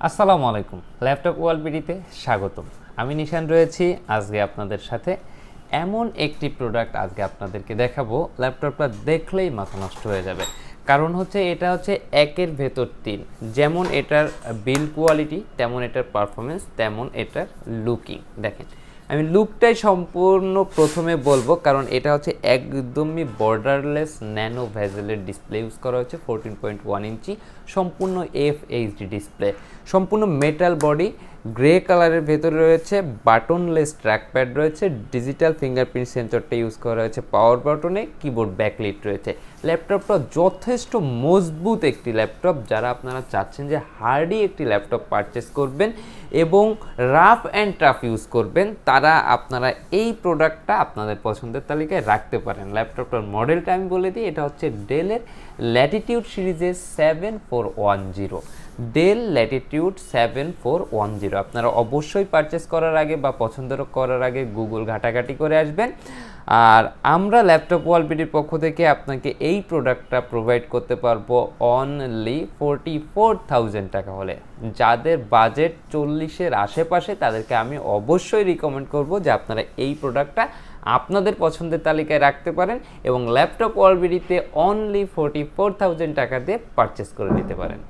আসসালামু আলাইকুম, ল্যাপটপ ওয়ালবিডিতে স্বাগতম। আমি নিশান রয়েছি আজকে আপনাদের সাথে। এমন একটি প্রোডাক্ট আজকে আপনাদেরকে দেখাবো, ল্যাপটপটা দেখলেই মাথা নষ্ট হয়ে যাবে। কারণ হচ্ছে এটা হচ্ছে একের ভেতর তিন। যেমন এটার বিল্ড কোয়ালিটি, তেমন এটার পারফরমেন্স, তেমন এটার লুকিং। দেখেন, আমি লুকটাই সম্পূর্ণ প্রথমে বলবো, কারণ এটা হচ্ছে একদমই বর্ডারলেস ন্যানো ভেজেলের ডিসপ্লে ইউজ করা হচ্ছে। 14.1 ইঞ্চি সম্পূর্ণ FHD ডিসপ্লে, সম্পূর্ণ মেটাল বডি, গ্রে কালারের ভেতরে রয়েছে, বাটনলেস ট্র্যাকপ্যাড রয়েছে, ডিজিটাল ফিঙ্গারপ্রিন্ট সেন্সরটা ইউজ করা হয়েছে পাওয়ার বাটনে, কিবোর্ড ব্যাকলিট রয়েছে। ল্যাপটপটা যথেষ্ট মজবুত একটি ল্যাপটপ। যারা আপনারা চাচ্ছেন যে হার্ডি একটি ল্যাপটপ পারচেস করবেন এবং রাফ অ্যান্ড টাফ ইউজ করবেন, তারা আপনারা এই প্রোডাক্টটা আপনাদের পছন্দের তালিকায় রাখতে পারেন। ল্যাপটপটার মডেলটা আমি বলে দিই, এটা হচ্ছে ডেলের ল্যাটিটিউড সিরিজের 7410, ডেল ল্যাটিটিউড 7410। আপনারা অবশ্যই পারচেস করার আগে বা পছন্দ করার আগে গুগল ঘাটাঘাটি করে আসবেন। আর আমরা ল্যাপটপ ওয়ালবিডির পক্ষ থেকে আপনাকে এই প্রোডাক্টটা প্রোভাইড করতে পারবো অনলি 44,000 টাকা হলে। যাদের বাজেট 40-এর আশেপাশে, তাদেরকে আমি অবশ্যই রিকমেন্ড করব যে আপনারা এই প্রোডাক্টটা আপনাদের পছন্দের তালিকায় রাখতে পারেন এবং ল্যাপটপ ওয়ালবিডিতে অনলি 44,000 টাকা দিয়ে পারচেস করে নিতে পারেন।